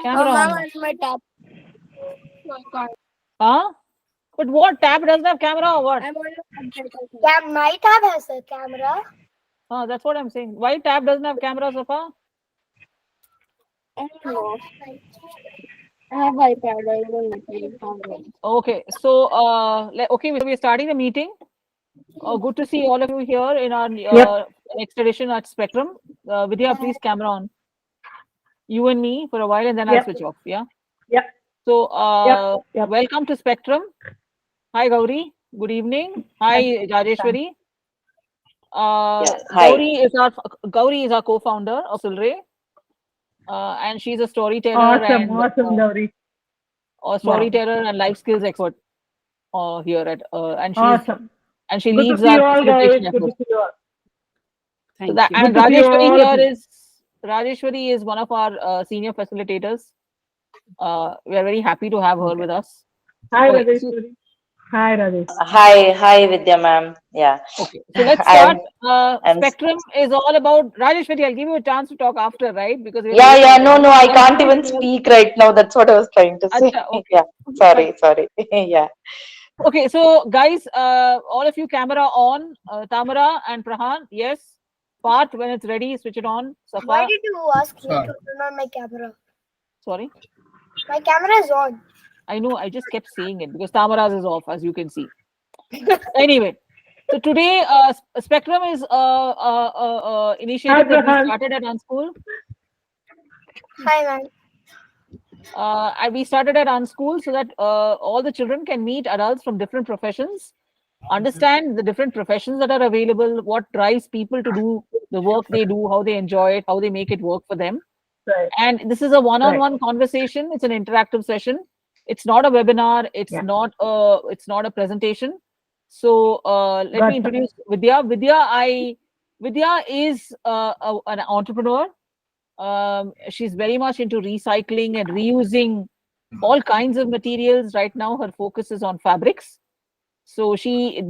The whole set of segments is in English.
Camera Ma'am, on. on my tab. Huh? But what tab doesn't have camera or what? I'm on my tab has a camera. That's what I'm saying. Why tab doesn't have camera so far? I don't know. I have iPad. I don't know. Okay, so okay, so we're starting the meeting. Good to see all of you here in our Yep. next edition at Spectrum. Vidya, please camera on. You and me for a while, and then I'll Yep. switch off. Yeah. Yep. So, Yep. Yep. welcome to Spectrum. Hi, Gauri. Good evening. Hi, Rajeshwari. Yeah. Hi. Gauri is our co-founder of Cilre, and she's a storyteller Awesome. and Awesome, Gauri. Wow. life skills expert here at Awesome. and she Good to leads see our you all, guys. facilitation Good to efforts. see you all. So Thank that you. and Good to see you Rajeshwari all of here you. is Rajeshwari is one of our senior facilitators. We are very happy to have her Okay. with us. Hi, Okay, Rajeshwari. Hi, Rajesh. Hi, Vidya ma'am. Yeah. okay, so let's I'm, start. I'm, Spectrum is all about Rajeshwari. I'll give you a chance to talk after, right? Because we're yeah, late yeah. already. No, I Let's can't do even it all. speak right now. That's what I was trying to say. Acha, okay. Yeah. Okay, fine. Sorry. Yeah. Okay, so guys, all of you, camera on. Tamara and Prahan, yes. Parth, when it's ready, switch it on. Why Safa, did you ask me to turn on my camera? sorry. My camera is on. I know, I just kept saying it because Tamara's is off, as you can see. Anyway, so today, Spectrum is Hi, initiative that we Prahan. started at Unschool. Hi, ma'am. We started at Unschool so that all the children can meet adults from different professions, understand the different professions that are available, what drives people to do the work they do, how they enjoy it, how they make it work for them. Right. And this is a Right. one-on-one conversation. It's an interactive session. It's not a webinar. Yeah. It's not a presentation. So let me Gotcha. introduce Vidya. Vidya is an entrepreneur. She's very much into recycling and reusing all kinds of materials. Right now, her focus is on fabrics. So she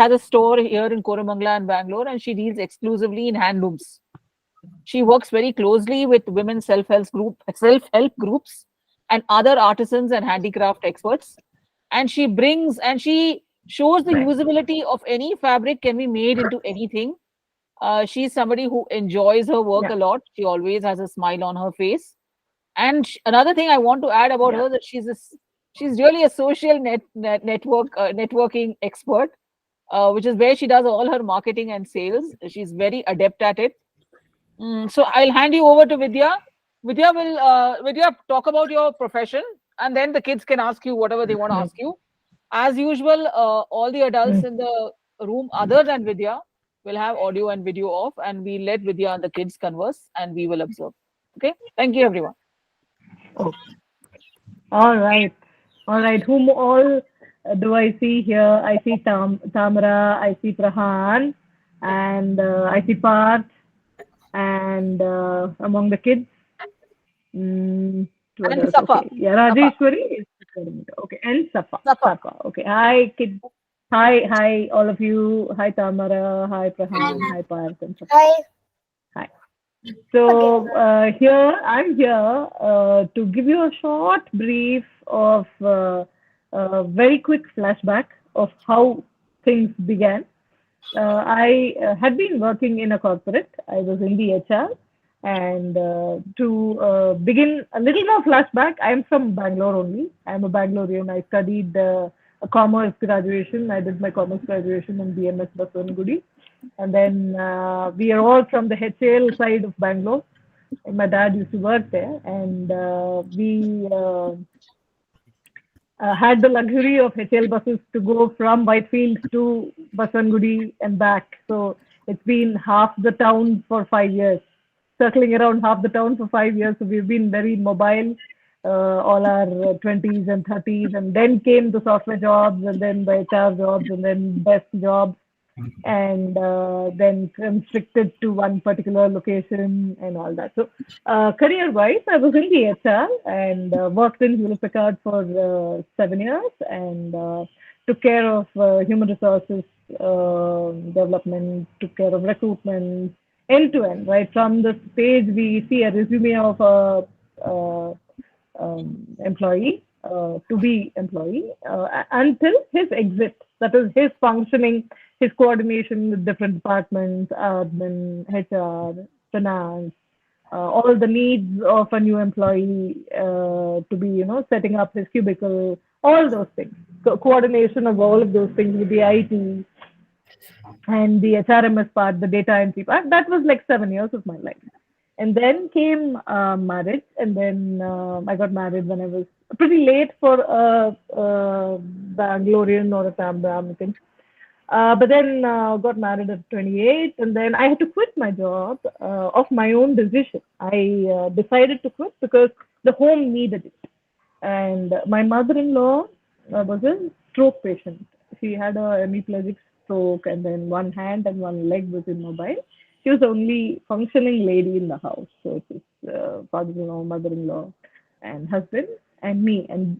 has a store here in Koramangala and Bangalore, and she deals exclusively in handlooms. She works very closely with women self-help groups and other artisans and handicraft experts. And she shows the usability of any fabric can be made into anything. She's somebody who enjoys her work Yeah. a lot. She always has a smile on her face. And another thing I want to add about Yeah. her that she's really a social networking expert, which is where she does all her marketing and sales. She's very adept at it. So I'll hand you over to Vidya. Vidya talk about your profession, and then the kids can ask you whatever they want to Mm. ask you. As usual, all the adults Mm. in the room other than Vidya will have audio and video off, and we let Vidya and the kids converse, and we will observe. Okay, thank you, everyone. Oh. All right. All right. Whom all do I see here? I see Tamara, I see Prahan, and I see Parth, and among the kids, what And else? Safa, Okay. Yeah, Safa, Rajeshwari is okay. And Safa. Safa. Safa. Okay. Hi, kids. Hi, all of you. Hi, Tamara. Hi, Prahan. Hi, Parth, and Safa. Hi. Hi. Okay. So I'm here to give you a short brief of a very quick flashback of how things began. I had been working in a corporate. I was in the HR. And to begin a little more flashback, I'm from Bangalore only. I'm a Bangalorean. I studied a commerce graduation. I did my commerce graduation in BMS Baswannagudi. And then we are all from the HAL side of Bangalore. And my dad used to work there. And we had the luxury of HL buses to go from Whitefield to Baswannagudi and back. So it's been half the town for 5 years, circling around half the town for 5 years. So we've been very mobile, all our 20s and 30s. And then came the software jobs, and then the HR jobs, and then desk jobs, and then constricted to one particular location and all that. So, career-wise, I was in the HR and worked in Hewlett Packard for 7 years and took care of human resources development, took care of recruitment, end to end, right? From the stage we see a resume of a employee, to be employee, until his exit. That is his functioning, his coordination with different departments, admin, HR, finance, all the needs of a new employee to be, setting up his cubicle, all those things. Coordination of all of those things with the IT and the HRMS part, the data entry part. That was like 7 years of my life. And then came marriage, and then I got married when I was pretty late for a Bangalorean or a Tamil American. But then got married at 28, and then I had to quit my job of my own decision. I decided to quit because the home needed it. And my mother-in-law was a stroke patient. She had a hemiplegic stroke, and then one hand and one leg was immobile. She was the only functioning lady in the house. So it was father-in-law, mother-in-law, and husband, and me, and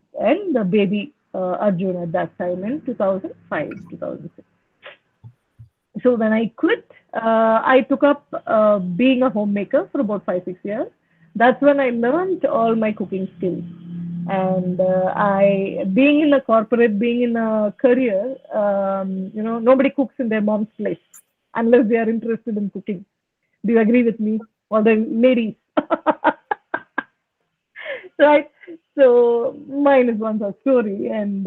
the baby Arjun at that time in 2005, 2006. So when I quit, I took up being a homemaker for about 5-6 years. That's when I learned all my cooking skills. And being in a corporate, being in a career, nobody cooks in their mom's place unless they are interested in cooking. Do you agree with me? All the ladies. Right? So mine is one such story, and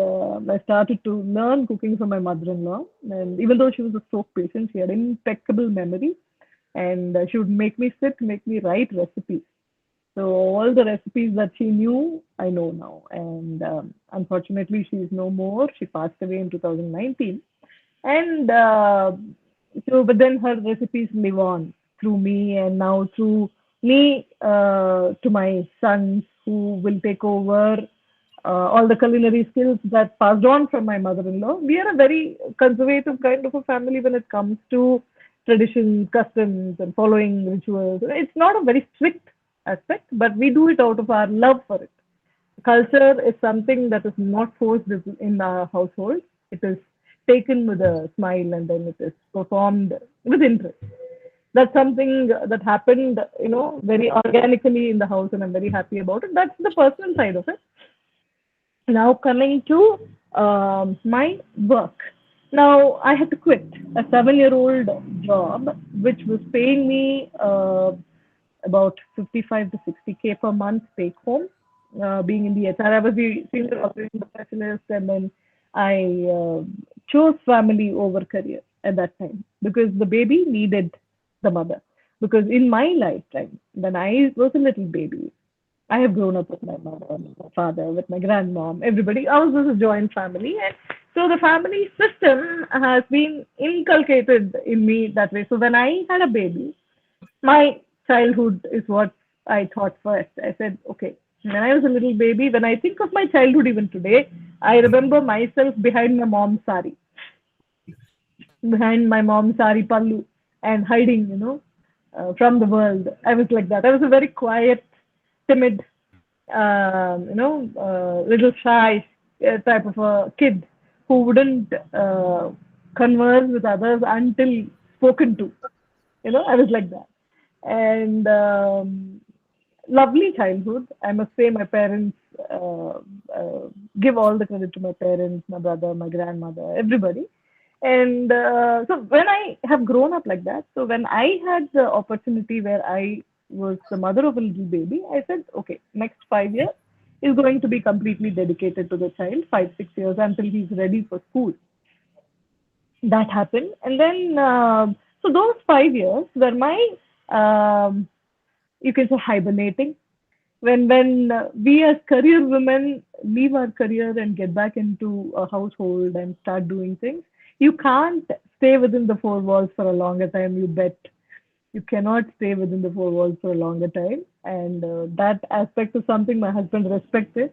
I started to learn cooking from my mother-in-law. And even though she was a stroke patient, she had impeccable memory, and she would make me write recipes. So all the recipes that she knew, I know now. And unfortunately, she is no more. She passed away in 2019. And but then her recipes live on through me, and now through me to my sons, who will take over all the culinary skills that passed on from my mother-in-law. We are a very conservative kind of a family when it comes to traditions, customs, and following rituals. It's not a very strict aspect, but we do it out of our love for it. Culture is something that is not forced in our household. It is taken with a smile, and then it is performed with interest. That's something that happened, very organically in the house, and I'm very happy about it. That's the personal side of it. Now coming to my work. Now I had to quit a 7-year-old job, which was paying me about 55 to 60K per month take home. Being in the HR, I was the senior operations specialist, and then I chose family over career at that time because the baby needed the mother. Because in my lifetime, when I was a little baby, I have grown up with my mother, my father, with my grandmom, everybody. Ours was a joint family, and so the family system has been inculcated in me that way. So when I had a baby, my childhood is what I thought first. I said, okay, when I was a little baby, when I think of my childhood even today, I remember myself behind my mom's sari, behind my mom's sari pallu, and hiding, from the world. I was like that. I was a very quiet, timid, little shy type of a kid who wouldn't converse with others until spoken to. I was like that. And lovely childhood. I must say my parents, give all the credit to my parents, my brother, my grandmother, everybody. And so when I have grown up like that, so when I had the opportunity where I was the mother of a little baby, I said, okay, next 5 years is going to be completely dedicated to the child, 5-6 years until he's ready for school. That happened. And then, so those 5 years were my, you can say, hibernating. When we as career women leave our career and get back into a household and start doing things, you can't stay within the four walls for a longer time, you bet. You cannot stay within the four walls for a longer time. And that aspect is something my husband respected.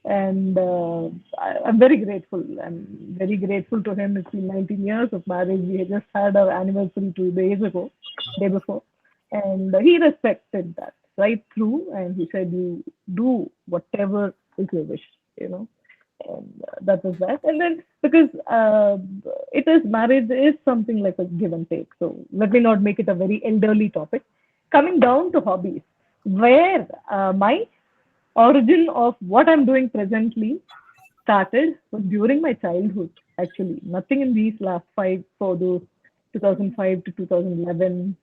And I'm very grateful. I'm very grateful to him. It's been 19 years of marriage. We just had our anniversary 2 days ago, day before. And he respected that right through. And he said, you do whatever is your wish, And that was that. And then because marriage is something like a give and take. So let me not make it a very elderly topic. Coming down to hobbies. where my origin of what I'm doing presently started was during my childhood, actually. Nothing in these last five, for those 2005 to 2011.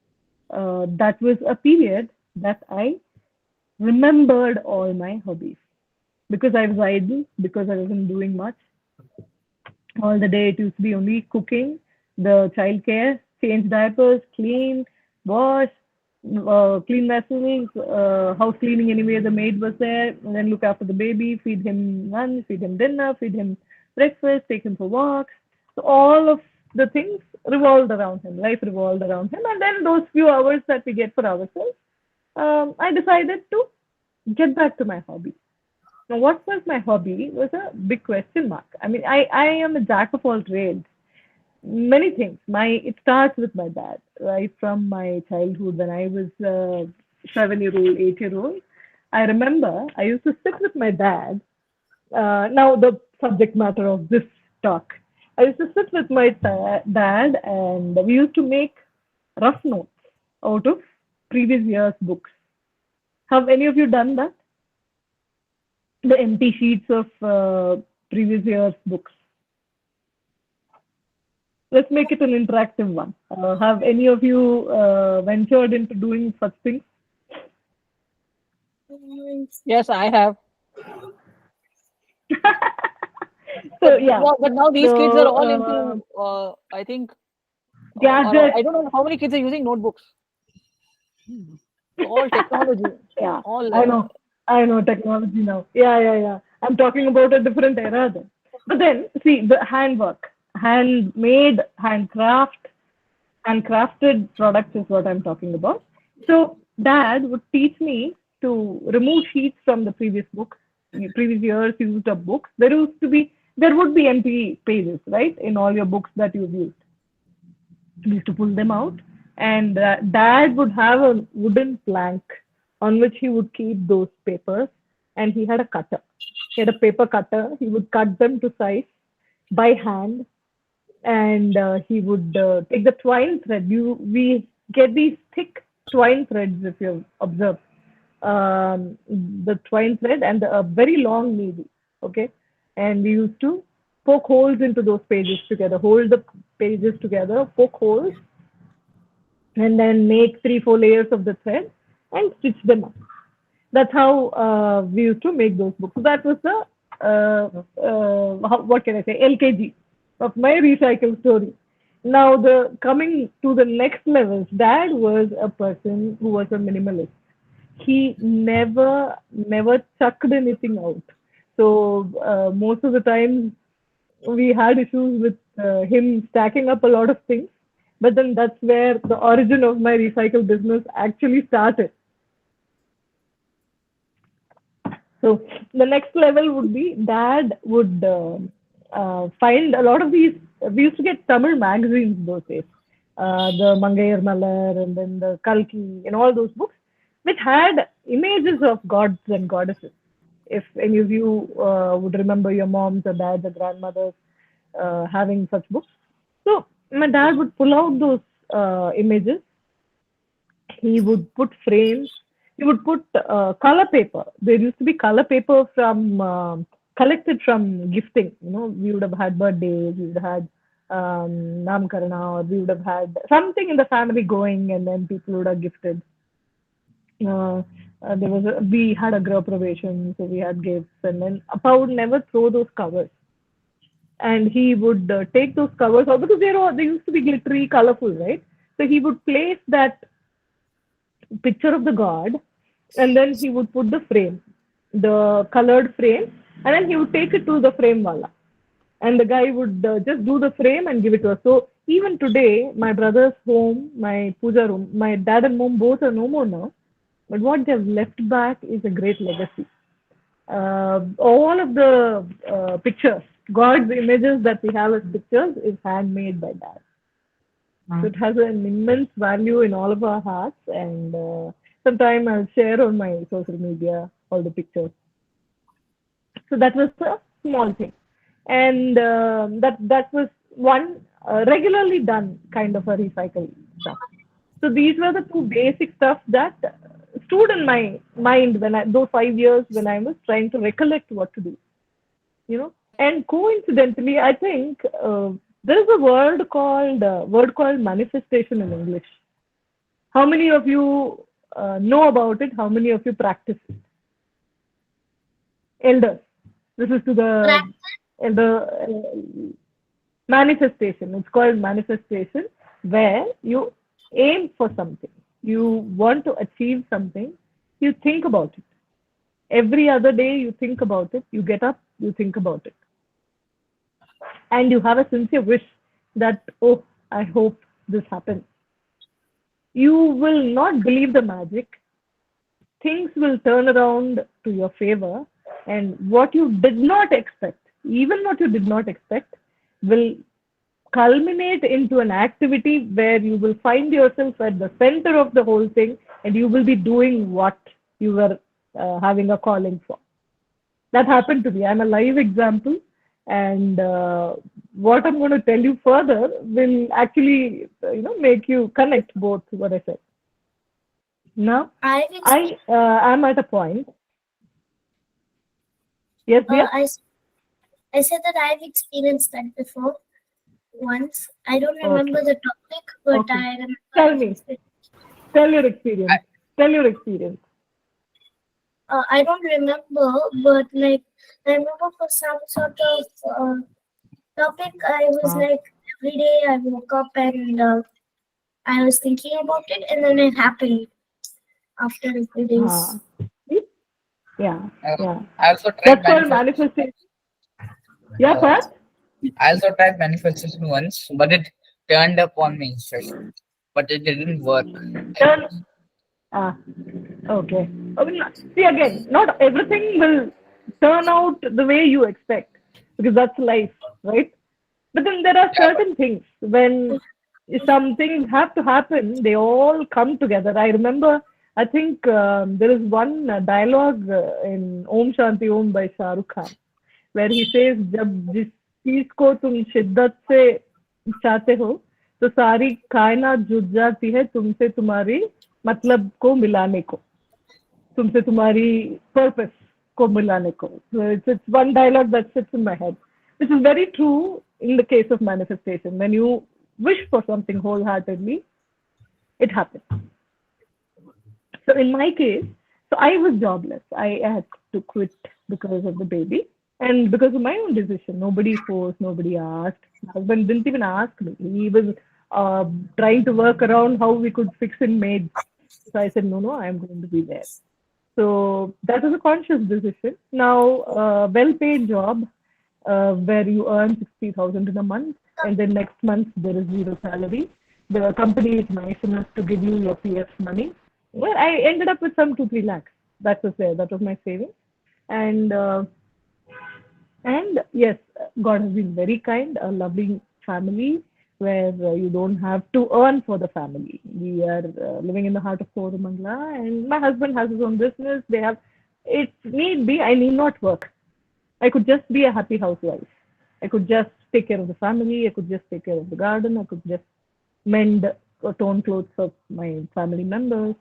That was a period that I remembered all my hobbies because I was idle, because I wasn't doing much. All the day it used to be only cooking, the childcare, change diapers, clean, wash, clean vessels, house cleaning anyway, the maid was there, and then look after the baby, feed him lunch, feed him dinner, feed him breakfast, take him for walks. So all of the things revolved around him, life revolved around him. And then those few hours that we get for ourselves, I decided to get back to my hobby. Now, what was my hobby was a big question mark. I mean, I am a jack of all trades, many things. It starts with my dad, right from my childhood when I was 7-year-old, 8-year-old. I remember I used to sit with my dad. Now the subject matter of this talk. I used to sit with my dad, and we used to make rough notes out of previous year's books. Have any of you done that? The empty sheets of previous year's books. Let's make it an interactive one. Have any of you ventured into doing such things? Yes, I have. So yeah. But now these kids are all So into, I think, gadgets. I don't know how many kids are using notebooks. All technology. Yeah, All I know. I know technology now. Yeah. I'm talking about a different era then. But then, see, the handwork, handmade, handcrafted products is what I'm talking about. So, Dad would teach me to remove sheets from the previous books, previous years used up books. There would be empty pages, right, in all your books that you've used. We used to pull them out, and Dad would have a wooden plank on which he would keep those papers, and he had a cutter. He had a paper cutter. He would cut them to size by hand, and he would take the twine thread. We get these thick twine threads, if you observe, the twine thread and a very long needle. Okay, and we used to poke holes into those pages together, hold the pages together, poke holes, and then make 3-4 layers of the thread and stitch them up. That's how we used to make those books. So that was the what can I say, LKG of my recycle story. Now the coming to the next level, Dad was a person who was a minimalist. He never chucked anything out. So most of the time we had issues with him stacking up a lot of things. But then that's where the origin of my recycle business actually started. So the next level would be Dad would find a lot of these. We used to get Tamil magazines those days, the Mangayar Malar and then the Kalki and all those books, which had images of gods and goddesses. If any of you would remember your moms or dads or grandmothers having such books. So my dad would pull out those images. He would put frames. He would put color paper. There used to be color paper from collected from gifting. You know, we would have had birthdays, we would have had Namkarana, or we would have had something in the family going, and then people would have gifted. We had a Grah Pravesham, so we had gifts, and then Appa would never throw those covers. And he would take those covers out because they used to be glittery, colorful, right? So he would place that picture of the god, and then he would put the frame, the colored frame, and then he would take it to the frame wala, and the guy would just do the frame and give it to us. So even today, my brother's home, my puja room, my dad and mom both are no more now, but what they've left back is a great legacy. All of the pictures, God's images that we have as pictures, is handmade by Dad. So it has an immense value in all of our hearts, and sometime I'll share on my social media all the pictures. So that was a small thing, and that was one regularly done kind of a recycle stuff. So these were the two basic stuff that stood in my mind when those 5 years when I was trying to recollect what to do, you know. And coincidentally, I think there's a word called manifestation in English. How many of you know about it? How many of you practice it? Elders. This is to the elder manifestation. It's called manifestation, where you aim for something. You want to achieve something. You think about it. Every other day, you think about it. You get up, you think about it. And you have a sincere wish that, oh, I hope this happens. You will not believe the magic. Things will turn around to your favor, and what you did not expect, even what you did not expect, will culminate into an activity where you will find yourself at the center of the whole thing, and you will be doing what you were having a calling for. That happened to me. I'm a live example, and what I'm going to tell you further will actually, make you connect both what I said. Now, I am at a point. Yes, dear? I said that I've experienced that before once. I don't remember the topic, but Okay. I remember. Tell me. Tell your experience. Tell your experience. I don't remember, but like I remember for some sort of topic, I was like every day I woke up and I was thinking about it, and then it happened after a few days. Yeah. I also tried That's called manifestation. Yeah, what? I also tried manifestation once, but it turned up on me. But it didn't work. Okay. See, again, not everything will turn out the way you expect, because that's life, right? But then there are certain things when some things have to happen, they all come together. I remember, I think there is one dialogue in Om Shanti Om by Shah Rukh Khan, where he says, जब जिस चीज को तुम शिद्दत से चाहते हो तो सारी कायनात जुट जाती है तुमसे तुम्हारी मतलब को मिलाने को, तुमसे तुम्हारी purpose को मिलाने को. So it's one dialogue that sits in my head, which is very true in the case of manifestation. When you wish for something wholeheartedly, it happens. So in my case, so I was jobless. I had to quit because of the baby and because of my own decision. Nobody forced, nobody asked. My husband didn't even ask me. He was trying to work around how we could fix in maids. So I said, no, I'm going to be there. So that was a conscious decision. Now, well-paid job where you earn 60,000 in a month, and then next month there is zero salary. The company is nice enough to give you your PF money. Well, I ended up with some 2-3 lakhs. That was there. That was my savings. And yes, God has been very kind. A loving family where you don't have to earn for the family. We are living in the heart of Koramangala, and my husband has his own business. They have, if need be, I need not work. I could just be a happy housewife. I could just take care of the family. I could just take care of the garden. I could just mend or torn clothes of my family members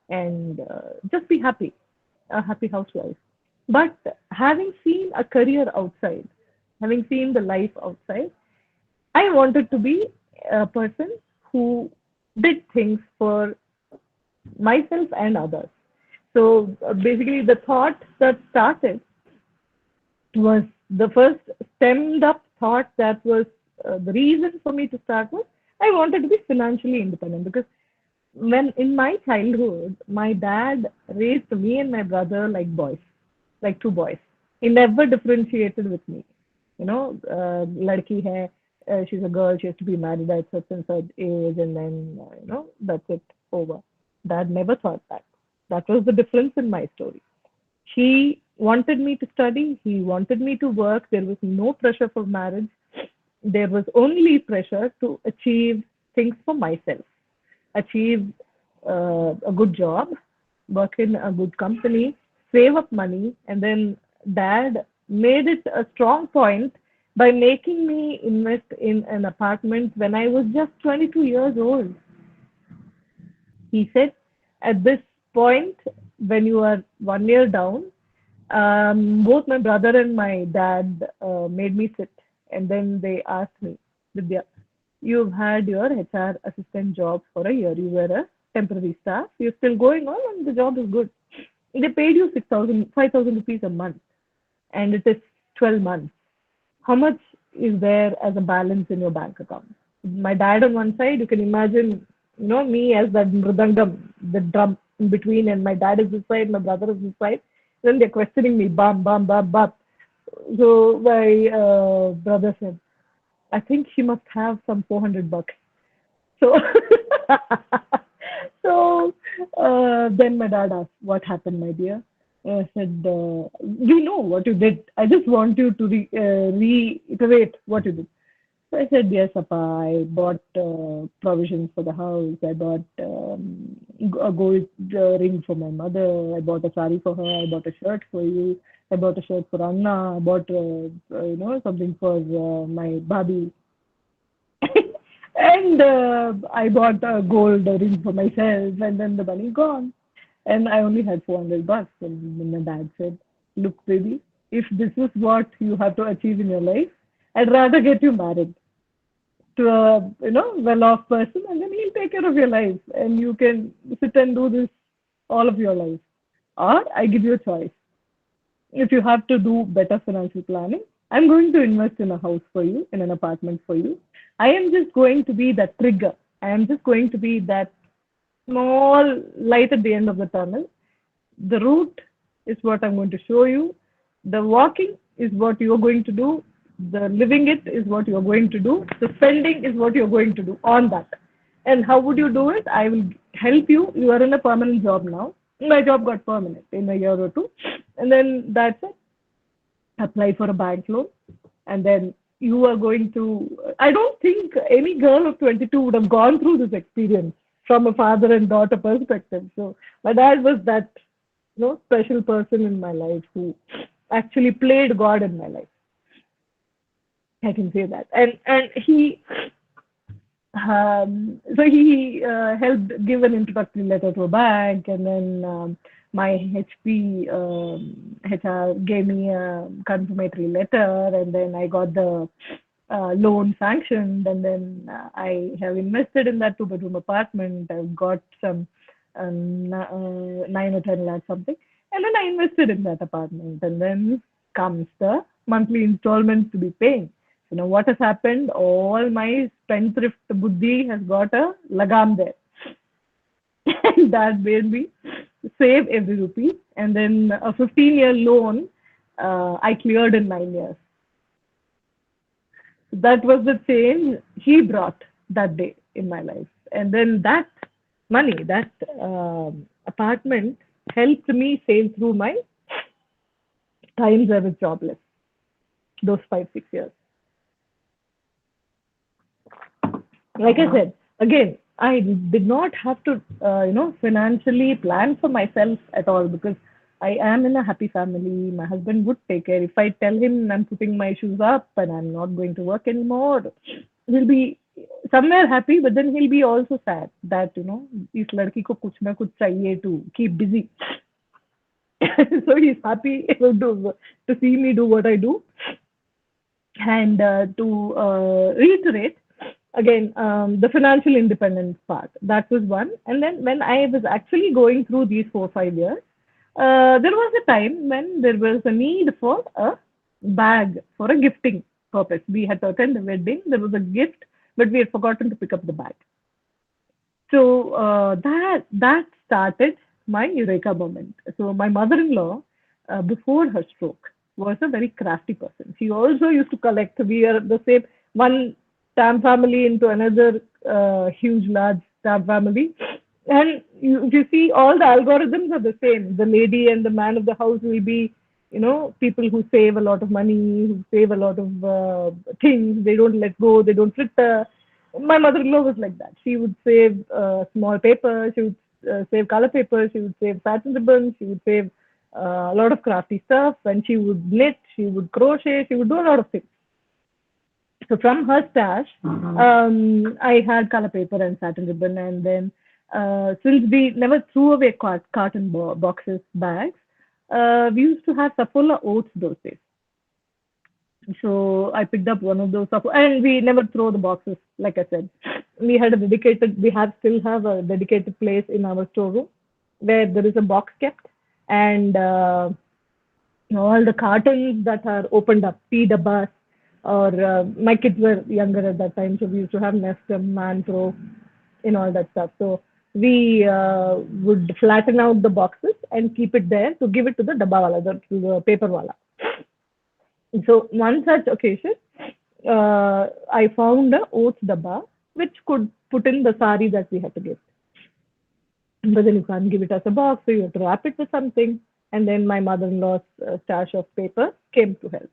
and just be happy, a happy housewife. But having seen a career outside, having seen the life outside, I wanted to be a person who did things for myself and others. So basically, the thought that started was the first stemmed up thought that was the reason for me to start was I wanted to be financially independent, because when in my childhood, my dad raised me and my brother like boys, like two boys. He never differentiated with me. Ladki hai, she's a girl, she has to be married at such and such age, and then, that's it, over. Dad never thought that. That was the difference in my story. He wanted me to study, he wanted me to work. There was no pressure for marriage. There was only pressure to achieve things for myself, achieve a good job, work in a good company, save up money, and then Dad made it a strong point by making me invest in an apartment when I was just 22 years old. He said, at this point, when you are 1 year down, both my brother and my dad made me sit, and then they asked me, Vidya, you've had your HR assistant job for a year. You were a temporary staff. You're still going on, and the job is good. They paid you 6,000, 5,000 rupees a month, and it is 12 months. How much is there as a balance in your bank account? My dad on one side, you can imagine, me as that mridangam, the drum in between, and my dad is this side, my brother is this side. Then they're questioning me, bam, bam, bam, bam. So my brother said, I think she must have some 400 bucks. So, so then my dad asked, what happened, my dear? I said, we know what you did. I just want you to reiterate what you did. So I said, yes, Appa, I bought provisions for the house. I bought a gold ring for my mother. I bought a sari for her. I bought a shirt for you. I bought a shirt for Anna. I bought, something for my baby. And I bought a gold ring for myself, and then the money gone. And I only had 400 bucks. And then my dad said, look, baby, if this is what you have to achieve in your life, I'd rather get you married to a well-off person, and then he'll take care of your life, and you can sit and do this all of your life. Or I give you a choice. If you have to do better financial planning, I'm going to invest in a house for you, in an apartment for you. I am just going to be that trigger. I am just going to be that small light at the end of the tunnel. The route is what I'm going to show you. The walking is what you're going to do. The living it is what you're going to do. The spending is what you're going to do on that. And how would you do it? I will help you. You are in a permanent job now. My job got permanent in a year or two. And then that's it. Apply for a bank loan. And then you are going to, I don't think any girl of 22 would have gone through this experience from a father and daughter perspective. So my dad was that special person in my life who actually played God in my life. I can say that. And he so he helped give an introductory letter to a bank, and then my HP HR gave me a confirmatory letter, and then I got the loan sanctioned, and then I have invested in that 2-bedroom apartment. I've got some 9 or 10 lakhs something, and then I invested in that apartment, and then comes the monthly installments to be paying. What has happened? All my spendthrift buddhi has got a lagam there. And that made me save every rupee. And then a 15-year loan I cleared in 9 years. That was the change he brought that day in my life. And then that money, that apartment helped me sail through my times I was jobless, those 5-6 years. Like I said, again, I did not have to, financially plan for myself at all, because I am in a happy family. My husband would take care. If I tell him I'm putting my shoes up and I'm not going to work anymore, he'll be somewhere happy, but then he'll be also sad that, is ladki ko kuch na kuch chahiye to keep busy. So he's happy to see me do what I do. And to reiterate, again, the financial independence part, that was one. And then when I was actually going through these 4 or 5 years, there was a time when there was a need for a bag for a gifting purpose. We had to attend a wedding, there was a gift, but we had forgotten to pick up the bag. So that started my eureka moment. So my mother-in-law, before her stroke, was a very crafty person. She also used to collect. We are the same one stamp family into another huge, large stamp family. And you see, all the algorithms are the same. The lady and the man of the house will be, people who save a lot of money, who save a lot of things. They don't let go. They don't fritter. My mother-in-law was like that. She would save small paper. She would save color paper. She would save satin ribbons. She would save a lot of crafty stuff. And she would knit. She would crochet. She would do a lot of things. So from her stash, I had color paper and satin ribbon, and then since we never threw away carton boxes, bags, we used to have Safola oats those days. So I picked up one of those, and we never throw the boxes. Like I said, we still have a dedicated place in our storeroom where there is a box kept, and all the cartons that are opened up, tea dabbas, or my kids were younger at that time, so we used to have Nestum, Manpro, and all that stuff. So we would flatten out the boxes and keep it there to give it to the dabba wala, to the paper wala. So one such occasion, I found a oats dabba which could put in the sari that we had to give. But then you can't give it as a box, so you have to wrap it with something. And then my mother-in-law's stash of paper came to help.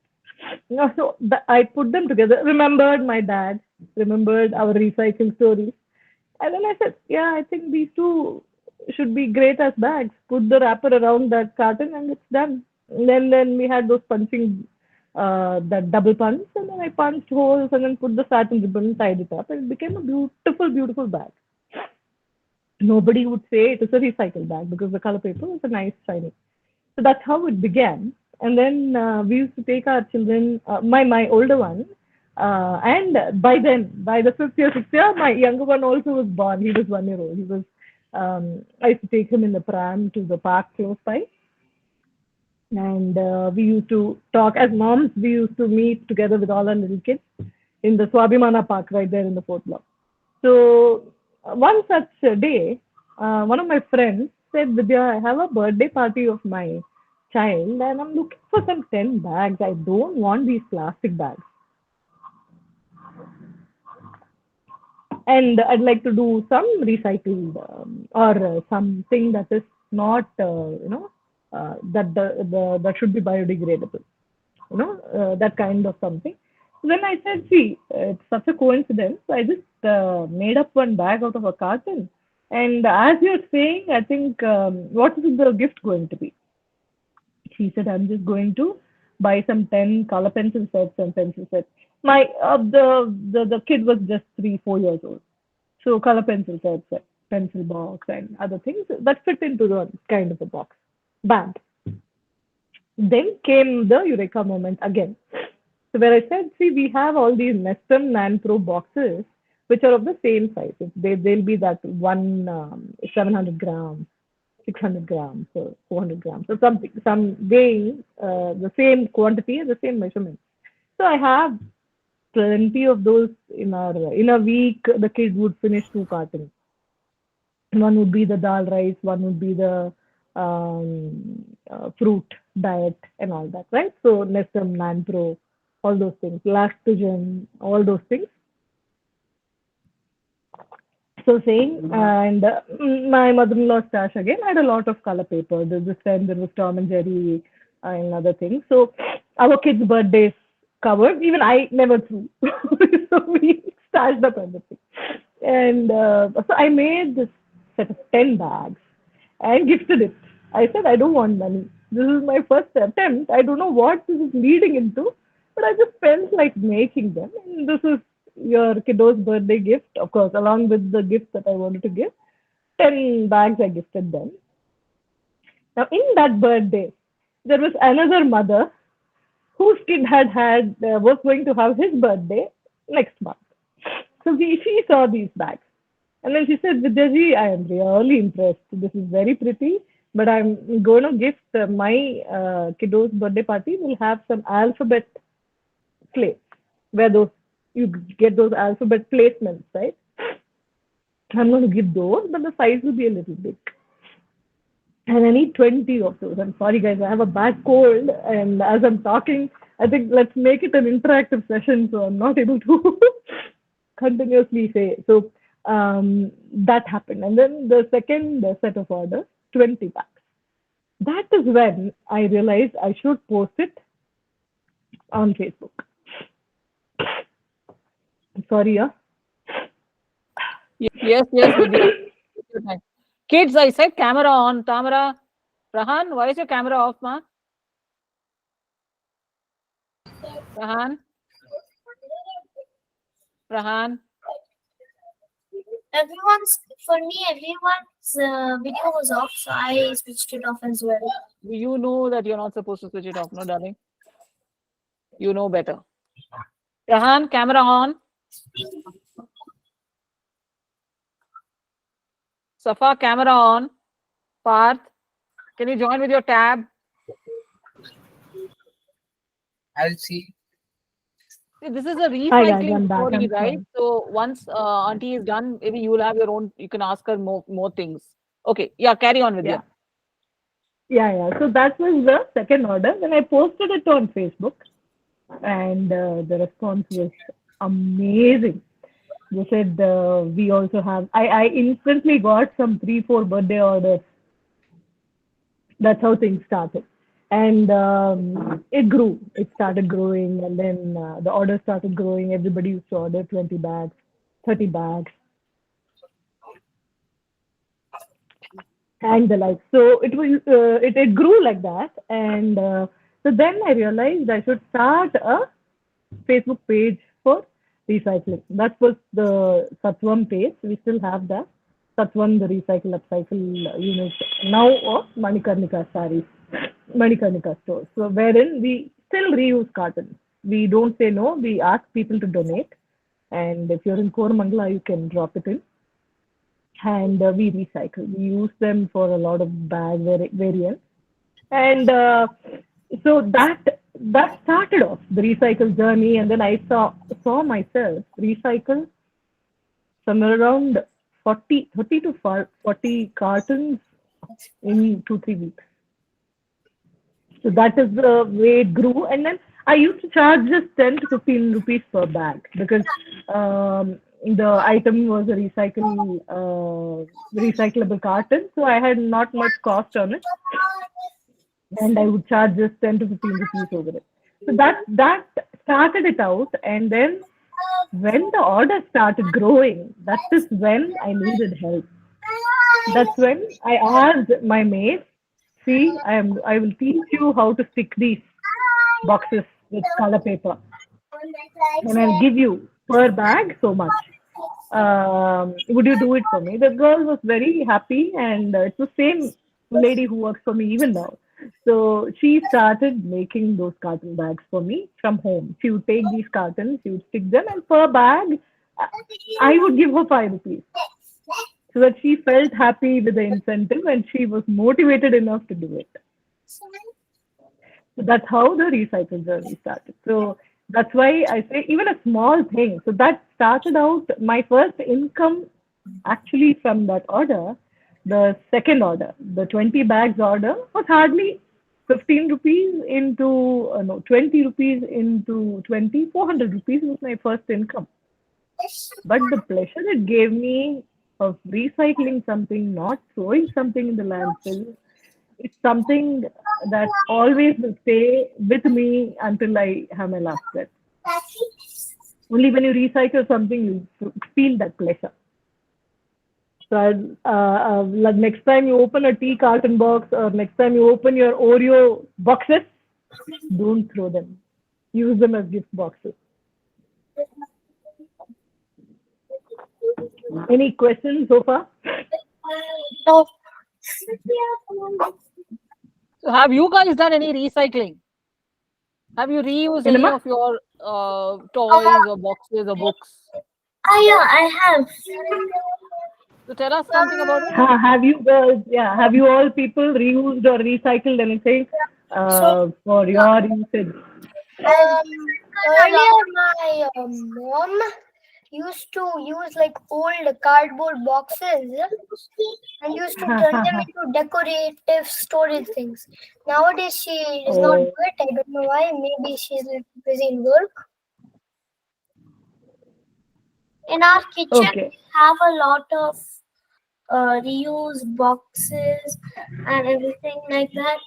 So I put them together, remembered my dad, remembered our recycling stories. And then I said, yeah, I think these two should be great as bags. Put the wrapper around that carton and it's done. And then we had those punching, that double punch. And then I punched holes and then put the satin ribbon and tied it up. And it became a beautiful, beautiful bag. Nobody would say it is a recycled bag because the color paper was a nice shiny. So that's how it began. And then we used to take our children, my older one, and by the fifth year, sixth year, my younger one also was born. He was 1 year old. I used to take him in the pram to the park close by. And we used to talk as moms. We used to meet together with all our little kids in the Swabhimana Park right there in the fourth block. So one such day, one of my friends said, Vidya, I have a birthday party of my child and I'm looking for some 10 bags. I don't want these plastic bags. And I'd like to do some recycled or something that is not, that should be biodegradable. That kind of something. Then I said, see, it's such a coincidence. I just made up one bag out of a carton. And as you're saying, I think, what is the gift going to be? She said, I'm just going to buy some 10 color pencil sets and pencil sets. The kid was just 3-4 years old. So color pencil sets, pencil box and other things that fit into the kind of a box bag. Then came the eureka moment again. So where I said, see, we have all these Nestum Nanpro boxes, which are of the same size. They'll be that 700 grams, 600 grams, or 400 grams, or something, some weighing the same quantity and the same measurement. So I have plenty of those in a week. The kid would finish 2 cartons. One would be the dal rice, one would be the fruit diet and all that, right? So Nestum, Nanpro, all those things, lactogen, all those things. So saying, and my mother-in-law's stash again had a lot of color paper. This time there was Tom and Jerry and other things. So our kids' birthdays covered. Even I never threw. So we stashed up everything. And so I made this set of 10 bags and gifted it. I said, I don't want money. This is my first attempt. I don't know what this is leading into, but I just felt like making them. And this is your kiddo's birthday gift, of course, along with the gift that I wanted to give. 10 bags I gifted them. Now, in that birthday, there was another mother whose kid was going to have his birthday next month. So she saw these bags. And then she said, Vidyaji, I am really impressed. This is very pretty, but I'm going to gift my kiddo's birthday party. Will have some alphabet plates where you get those alphabet placements, right? I'm going to give those, but the size will be a little big. And I need 20 of those. I'm sorry, guys, I have a bad cold. And as I'm talking, I think let's make it an interactive session so I'm not able to continuously say. So that happened. And then the second set of orders, 20 bags. That is when I realized I should post it on Facebook. Sorry, yeah. Yes, Vidya. Kids, I said camera on. Tamara, Rahan, why is your camera off, ma? Rahan? everyone's video was off, so I switched it off as well. You know that you're not supposed to switch it off, no, darling? You know better. Rahan, camera on. Safa, camera on. Parth, can you join with your tab? I'll see. See, this is a Hi guys, recycling I'm back. story, I'm right? sorry. So once auntie is done, maybe you will have your own. You can ask her more things. Okay, yeah, carry on with Yeah. you. Yeah. So that was the second order. Then I posted it on Facebook, and the response was amazing. They said we also have. I instantly got some 3-4 birthday orders. That's how things started, and it grew. It started growing, and then the orders started growing. Everybody used to order 20 bags, 30 bags, and the like. So it grew like that, and so then I realized I should start a Facebook page for recycling. That was the Satvam page. We still have that. Satvam, the recycle upcycle unit now of Manikarnika Sarees, Manikarnika stores. So wherein we still reuse cartons. We don't say no. We ask people to donate, and if you're in Koramangala, you can drop it in, and we recycle. We use them for a lot of bag variants, and so that started off the recycle journey, and then I saw myself recycle somewhere around 30 to 40 cartons in 2-3 weeks. So that is the way it grew, and then I used to charge just 10 to 15 rupees per bag because the item was a recyclable carton, so I had not much cost on it, and I would charge just 10 to 15 rupees over it. So that started it out, and then when the order started growing, that is when I needed help. That's when I asked my maid, see, I will teach you how to stick these boxes with color paper, and I'll give you per bag so much. Would you do it for me? The girl was very happy, and it's the same lady who works for me even now. So she started making those carton bags for me from home. She would take these cartons, she would stick them, and per bag, I would give her 5 rupees. So that she felt happy with the incentive and she was motivated enough to do it. So that's how the recycle journey started. So that's why I say even a small thing. So that started out my first income actually from that order. The second order, the 20 bags order, was hardly 15 rupees into, no, 20 rupees into 20, 400 rupees was my first income. But the pleasure it gave me of recycling something, not throwing something in the landfill, it's something that always will stay with me until I have my last breath. Only when you recycle something, you feel that pleasure. So like next time you open a tea carton box or next time you open your Oreo boxes, don't throw them. Use them as gift boxes. Any questions so far? No. So have you guys done any recycling? Have you reused any Enema? of your toys or boxes or books? Yeah, I have. So tell us something about it. Have you girls, have you all people reused or recycled anything for your usage? Earlier, my mom used to use like old cardboard boxes and used to turn them into decorative storage things. Nowadays, she does not do it. I don't know why. Maybe she's busy in work. In our kitchen, we have a lot of reused boxes and everything like that.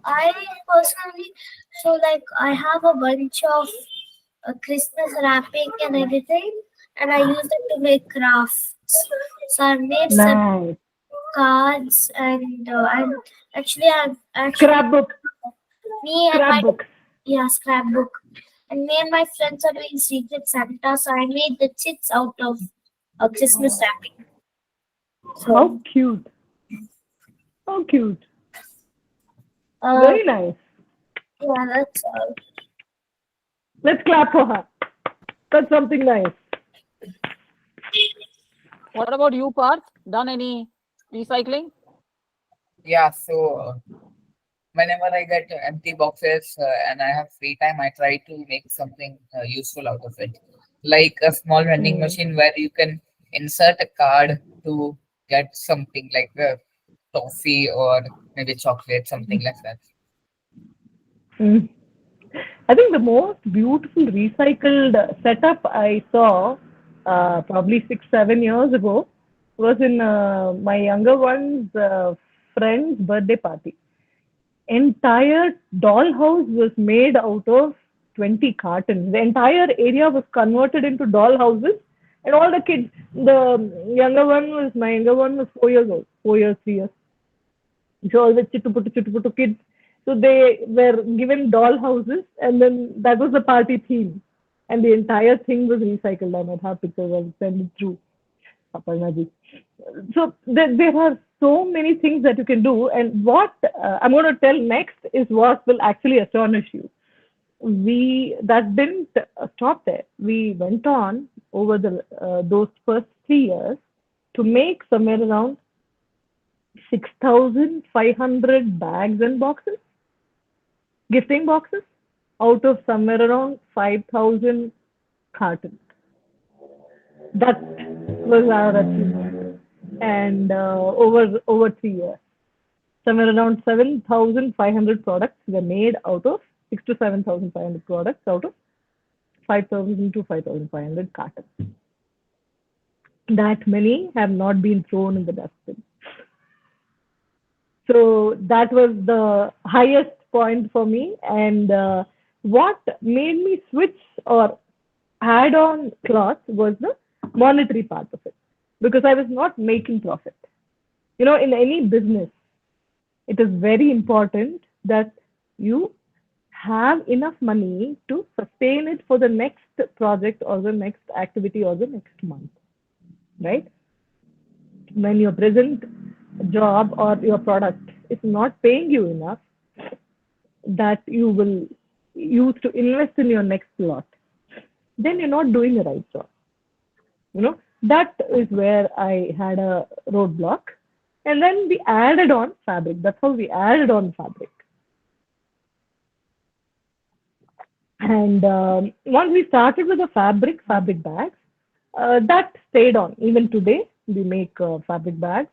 I personally, so like I have a bunch of Christmas wrapping and everything, and I use it to make crafts. So I've made some cards, and I'm actually Scrapbook. me and my Scrapbook. scrapbook. And me and my friends are doing Secret Santa, so I made the chits out of Christmas wrapping. How So, cute. How cute. uh, Very nice. yeah, that's all. Let's clap for her. That's something nice. What about you, Parth? Done any recycling? Yeah, so whenever I get empty boxes and I have free time, I try to make something useful out of it. Like a small vending Mm. machine where you can insert a card to get something like toffee or maybe chocolate, something like that. Mm. I think the most beautiful recycled setup I saw probably 6, 7 years ago was in my younger one's friend's birthday party. Entire dollhouse was made out of 20 cartons. The entire area was converted into dollhouses, and all the kids, my younger one was 4 years old, 4 years, 3 years. So all the chittu puttu kids. So they were given doll houses, and then that was the party theme. And the entire thing was recycled. I might have pictures. I'll send it through. Aparna ji. So there are so many things that you can do. And what I'm going to tell next is what will actually astonish you. We that didn't stop there. We went on over the those first 3 years to make somewhere around 6,500 bags and boxes, gifting boxes, out of somewhere around 5,000 cartons. That was our achievement. And over 3 years, somewhere around 7,500 products were made out of 6 to 7,500 products out of 5,000 to 5,500 cartons. That many have not been thrown in the dustbin. So that was the highest point for me. And what made me switch or add on cloth was the monetary part of it, because I was not making profit. In any business, it is very important that you have enough money to sustain it for the next project or the next activity or the next month, right? When your present job or your product is not paying you enough, that you will use to invest in your next lot, then you're not doing the right job. That is where I had a roadblock. And then we added on fabric. That's how we added on fabric. And once we started with the fabric bags, that stayed on. Even today, we make fabric bags.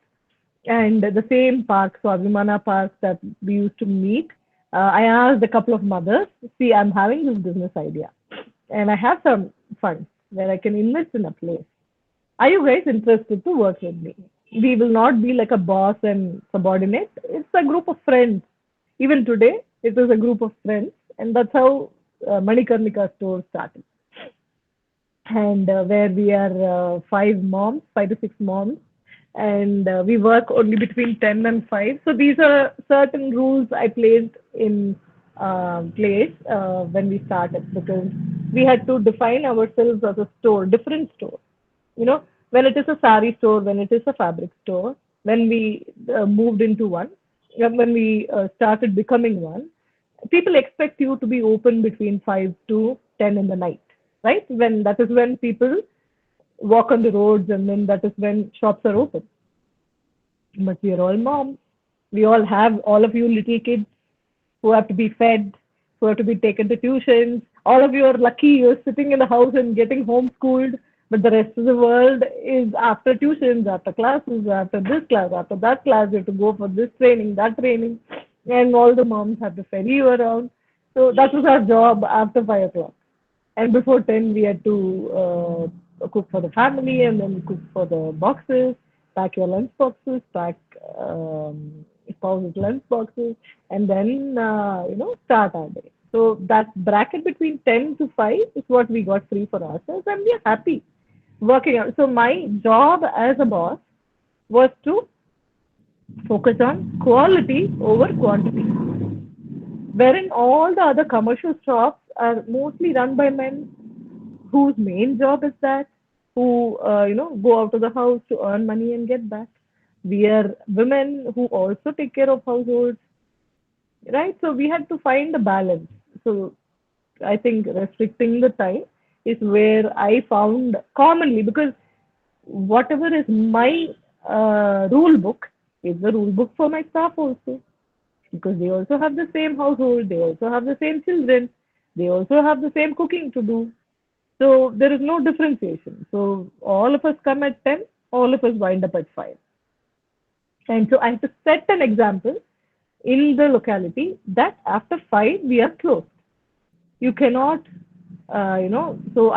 And the same parks, Swabhimana parks that we used to meet, I asked a couple of mothers, see, I'm having this business idea and I have some funds where I can invest in a place. Are you guys interested to work with me? We will not be like a boss and subordinate. It's a group of friends. Even today, it is a group of friends. And that's how Manikarnika store started. And where we are 5 to 6 moms, and we work only between 10 and 5. So these are certain rules I placed in place when we started, because we had to define ourselves as a store, different store. When it is a sari store, when it is a fabric store, when we moved into one, when we started becoming one, people expect you to be open between 5 to 10 in the night, right? That is when people walk on the roads, and then that is when shops are open. But we are all moms. We all have, all of you little kids who have to be fed, who have to be taken to tuitions. All of you are lucky you're sitting in the house and getting homeschooled, but the rest of the world is after tuitions, after classes, after this class, after that class. You have to go for this training, that training, and all the moms have to ferry you around. So that was our job after 5 o'clock. And before 10, we had to cook for the family, and then cook for the boxes, pack your lunch boxes, pack spouse's lunch boxes, and then, start our day. So that bracket between 10 to 5 is what we got free for ourselves, and we are happy working out. So my job as a boss was to focus on quality over quantity. Wherein all the other commercial shops are mostly run by men whose main job is that, who go out of the house to earn money and get back. We are women who also take care of households, right? So we had to find a balance. So I think restricting the time is where I found commonly, because whatever is my rule book is the rule book for my staff also, because they also have the same household, they also have the same children, they also have the same cooking to do. So there is no differentiation. So all of us come at 10, all of us wind up at 5. And so I have to set an example in the locality that after 5 we are closed. You cannot, so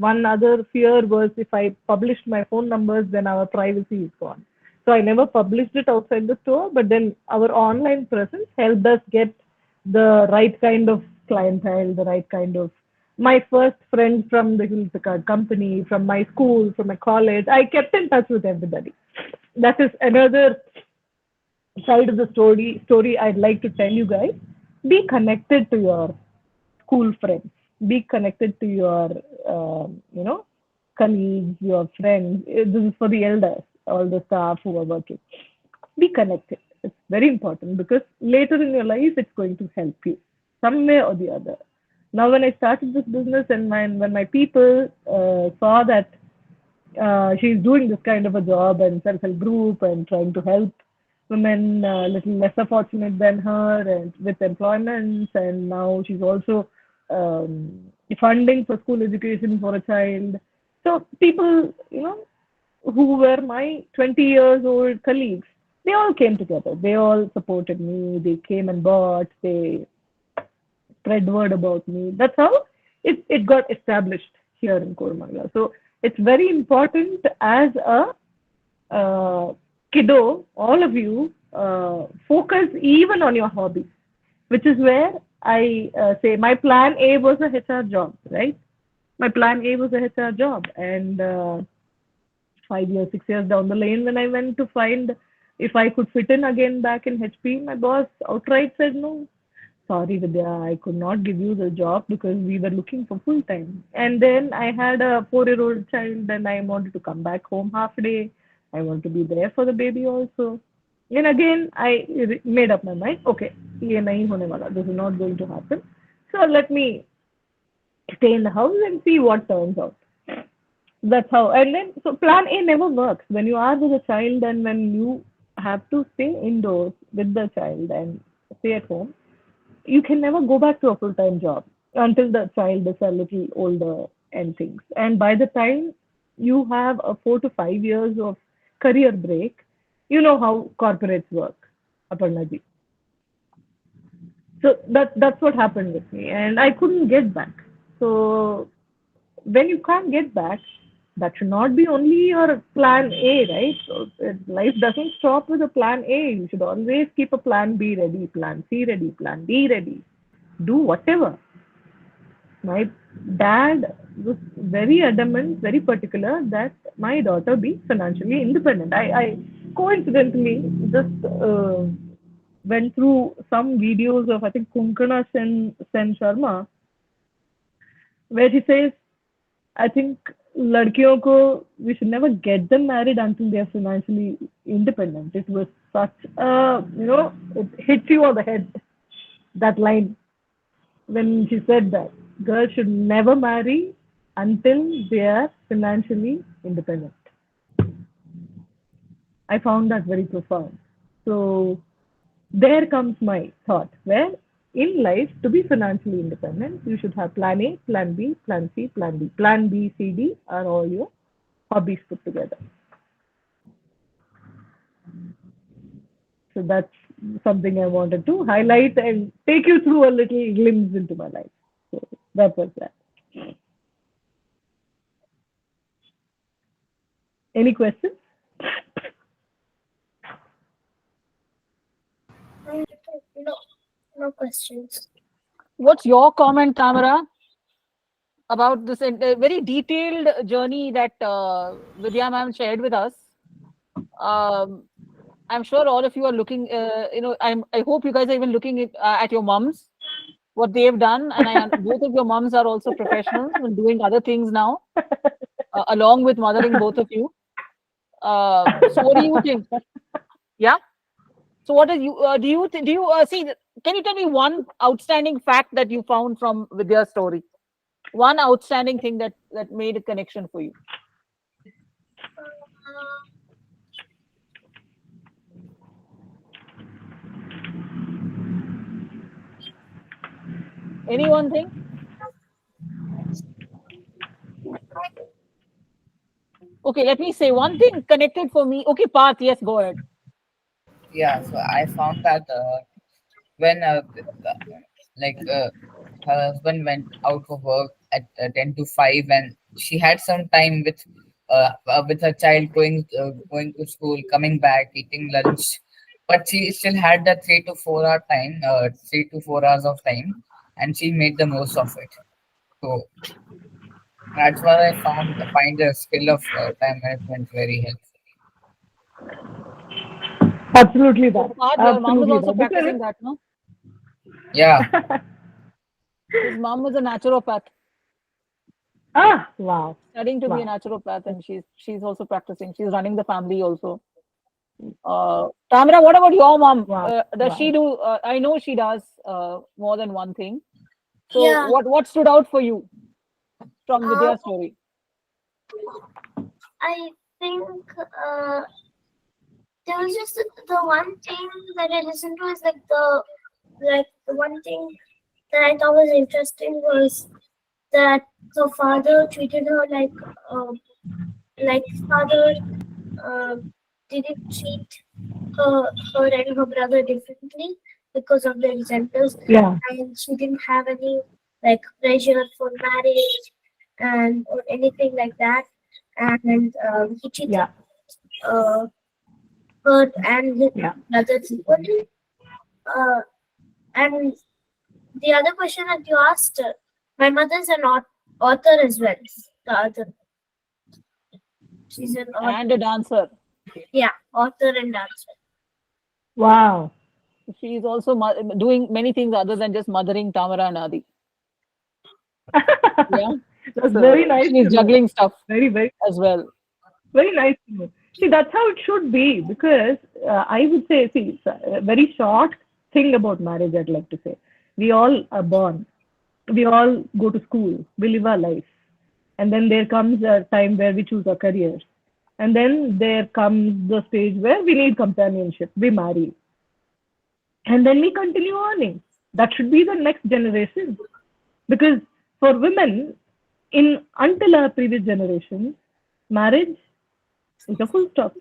one other fear was if I published my phone numbers, then our privacy is gone. So I never published it outside the store, but then our online presence helped us get the right kind of clientele, the right kind of, my first friends from the Hills company, from my school, from my college. I kept in touch with everybody. That is another side of the story I'd like to tell you guys. Be connected to your school friends. Be connected to your, colleagues, your friends. This is for the elders, all the staff who are working. Be connected. It's very important because later in your life, it's going to help you some way or the other. Now, when I started this business and when my people saw that she's doing this kind of a job and self-help group and trying to help women a little lesser fortunate than her and with employments, and now she's also funding for school education for a child. So people, who were my 20 years old colleagues, they all came together. They all supported me. They came and bought. They spread word about me. That's how it got established here in Koramangala. So it's very important as a kiddo, all of you, focus even on your hobbies, which is where I say my plan A was a HR job, right? My plan A was a HR job. And 5 years, 6 years down the lane, when I went to find if I could fit in again back in HP, my boss outright said no. Sorry, Vidya, I could not give you the job because we were looking for full time. And then I had a 4-year-old child and I wanted to come back home half a day. I want to be there for the baby also. And again, I made up my mind, okay, ये नहीं होने वाला. This is not going to happen. So let me stay in the house and see what turns out. That's how. And then, so plan A never works. When you are with a child and when you have to stay indoors with the child and stay at home, you can never go back to a full-time job until the child is a little older and things. And by the time you have a 4 to 5 years of career break, you know how corporates work, Aparna ji. So that's what happened with me, and I couldn't get back. So when you can't get back, that should not be only your plan A, right? So life doesn't stop with a plan A. You should always keep a plan B ready, plan C ready, plan D ready. Do whatever. My dad was very adamant, very particular that my daughter be financially independent. I coincidentally just went through some videos of, I think, Kunkana Sen Sharma, where he says, I think लड़कियों को we should never get them married until they are financially independent. It was such a, it hits you on the head, that line, when she said that. Girls should never marry until they are financially independent. I found that very profound. So there comes my thought, where in life, to be financially independent, you should have plan A, plan B, plan C, plan D. Plan B, C, D are all your hobbies put together. So that's something I wanted to highlight and take you through a little glimpse into my life. So that was that. Any questions? No, no questions. What's your comment, Tamara, about this very detailed journey that Vidya ma'am shared with us? I'm sure all of you are looking. I hope you guys are even looking at your mums what they have done, and both of your moms are also professionals and doing other things now, along with mothering both of you. So what do you think? Yeah. So what is you do you see? Can you tell me one outstanding fact that you found from Vidya's story? One outstanding thing that made a connection for you. Any one thing? Okay, let me say one thing connected for me. Okay, Parth, yes, go ahead. Yeah, so I found that when like her husband went out for work at 10 to 5, and she had some time with her child, going to school, coming back, eating lunch, but she still had that 3 to 4 hour time, 3 to 4 hours of time, and she made the most of it. So that's what I find the skill of time management very helpful. Absolutely that. So Parth, your mom was Absolutely also that. Because practicing that, no? Yeah. His mom was a naturopath, wow, studying to be a wow, naturopath, and she's also practicing. She's running the family also. Tamara, what about your mom? wow, Does she wow. do? I know she does more than one thing. So Yeah. what stood out for you from Uh, Vidya's story? I think there was just the one thing that I listened to is the one thing that I thought was interesting was that the father treated her like father uh, didn't treat her and her brother differently because of their genders, Yeah, and she didn't have any like pressure for marriage and or anything like that, and he treated yeah, uh, her and his yeah. brothers equally. Uh, and the other question that you asked, my mother's an author as well. The other, she's an author. And a dancer. Yeah, author and dancer. Wow. She's also doing many things other than just mothering Tamara and Adi. Yeah. That's very So nice she's to know. juggling stuff Very, very, as well. very nice to know. See, that's how it should be because I would say, see, it's a very short thing about marriage, I'd like to say. We all are born, we all go to school, we live our life. And then there comes a time where we choose our careers. And then there comes the stage where we need companionship, we marry. And then we continue earning. That should be the next generation. Because for women, in until our previous generation, marriage is a full stop.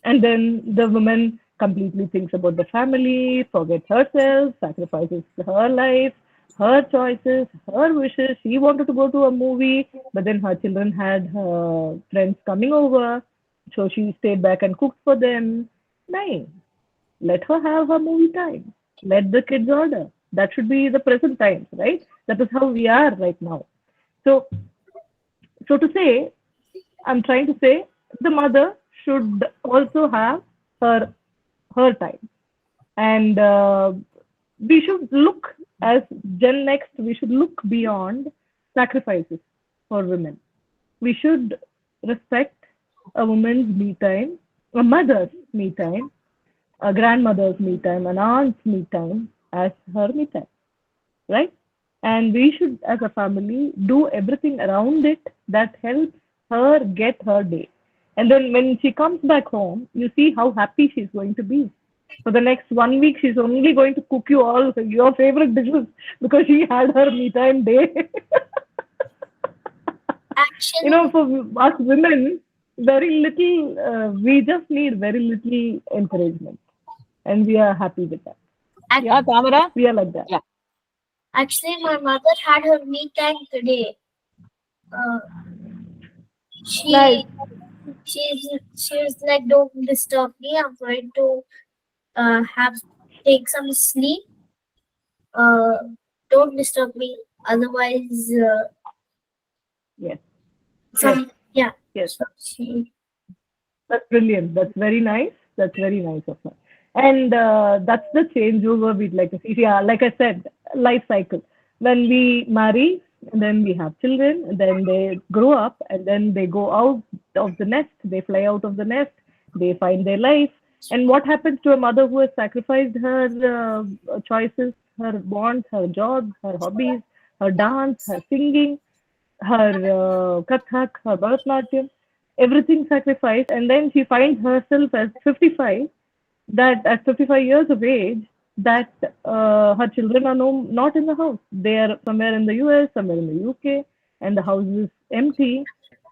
And then the woman completely thinks about the family, forgets herself, sacrifices her life, her choices, her wishes. She wanted to go to a movie, but then her children had her friends coming over, so she stayed back and cooked for them. No, let her have her movie time. Let the kids order. That should be the present times, right? That is how we are right now. So, so to say, I'm trying to say the mother should also have her her time, and we should look as Gen Next. We should look beyond sacrifices for women. We should respect a woman's me time, a mother's me time, a grandmother's me time, an aunt's me time as her me time, right? And we should, as a family, do everything around it that helps her get her day. And then when she comes back home, you see how happy she's going to be. For the next 1 week, she's only going to cook you all your favorite dishes because she had her me time day. Actually, For us women, very little, we just need very little encouragement. And we are happy with that. Yeah, Tamara? We are like that. Yeah. actually, my mother had her me time today. Uh, Nice. she was like, "Don't disturb me. I'm going to have take some sleep. Uh, don't disturb me. Otherwise, Yes. some yeah." Yes. So she That's brilliant. That's very nice. That's very nice of her. And that's the changeover we'd like to see. Yeah, like I said, life cycle. When we marry, and then we have children, and then they grow up, and then they go out of the nest, they fly out of the nest, they find their life. And what happens to a mother who has sacrificed her choices, her wants, her job, her hobbies, her dance, her singing, her Kathak, her Bharatanatyam, everything sacrificed, and then she finds herself as 55, that at 55 years of age, that her children are not in the house. They are somewhere in the US, somewhere in the UK, and the house is empty.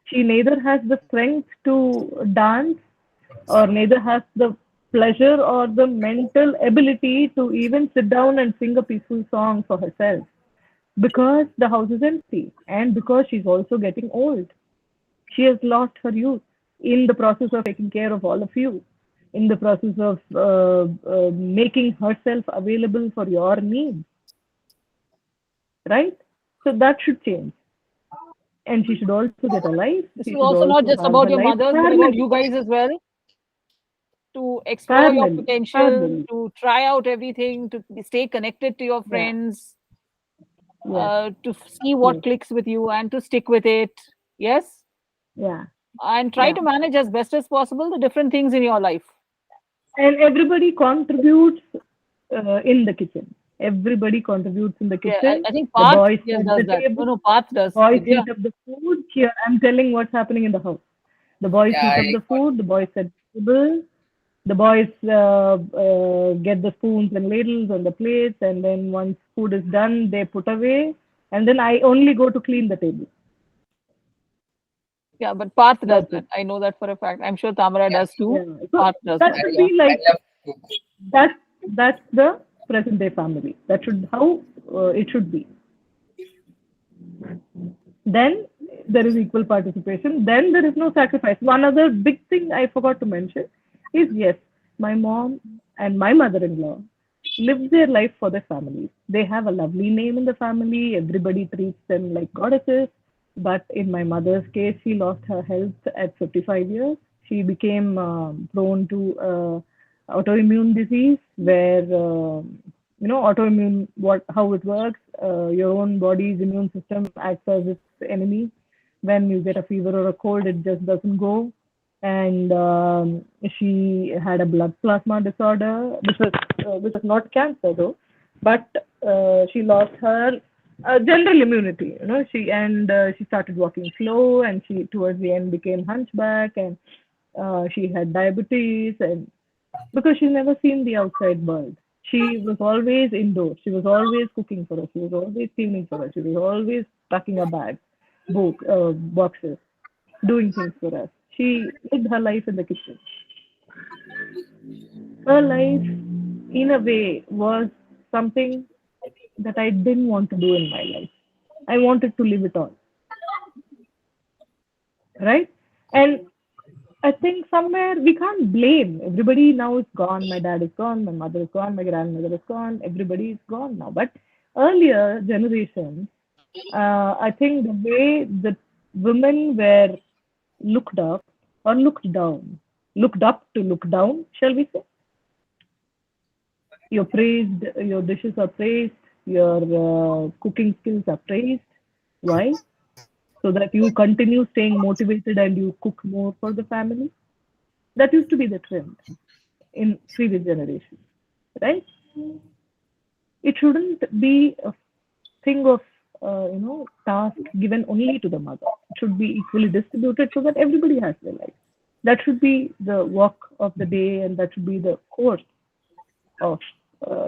She neither has the strength to dance, or neither has the pleasure or the mental ability to even sit down and sing a peaceful song for herself, because the house is empty and because she's also getting old. She has lost her youth in the process of taking care of all of you, in the process of making herself available for your needs, right? So that should change. And she should also get a life. This She is should also not also just have about her your life mothers, but about parallel. you guys as well. To explore your Parallel. potential, Parallel. to try out everything, to stay connected to your Yeah. friends, Yes. to see what Yes. clicks with you and to stick with it. Yes. Yeah. And try Yeah. to manage as best as possible the different things in your life. And everybody contributes in the kitchen. Everybody contributes in the Yeah, kitchen. I think The Parth boys yes, set does the that. table. No, Parth does. Boys Vidya. heat up the food. Here, I'm telling what's happening in the house. The boys Yeah, heat I up the got food. The boys set the table. The boys get the spoons and ladles and the plates. And then once food is done, they put away. And then I only go to clean the table. Yeah, but Parth does That's that. it. I know that for a fact. I'm sure Tamara yeah. does too. Yeah. So Parth does that that. should Yeah. be like, I love to cook. that's the present day family. That should how it should be. Then there is equal participation. Then there is no sacrifice. One other big thing I forgot to mention is, yes, my mom and my mother-in-law live their life for their families. They have a lovely name in the family. Everybody treats them like goddesses. But in my mother's case, she lost her health at 55 years. She became prone to autoimmune disease, where autoimmune, what how it works. Your own body's immune system acts as its enemy. When you get a fever or a cold, it just doesn't go. And she had a blood plasma disorder, which was not cancer though, but she lost her general immunity. She started walking slow, and she towards the end became hunchback, and she had diabetes, and because she's never seen the outside world. She was always indoors. She was always cooking for us. She was always cleaning for us. She was always packing her bags, boxes, doing things for us. She lived her life in the kitchen. Her life, in a way, was something that I didn't want to do in my life. I wanted to live it all, right? And I think somewhere we can't blame. Everybody now is gone. My dad is gone. My mother is gone. My grandmother is gone. Everybody is gone now. But earlier generations, I think the way the women were looked up or looked up to look down, shall we say? You're praised, your dishes are praised, your cooking skills are praised. Why? So that you continue staying motivated and you cook more for the family. That used to be the trend in previous generations, right? It shouldn't be a thing of task given only to the mother. It should be equally distributed so that everybody has their life. That should be the work of the day, and that should be the course of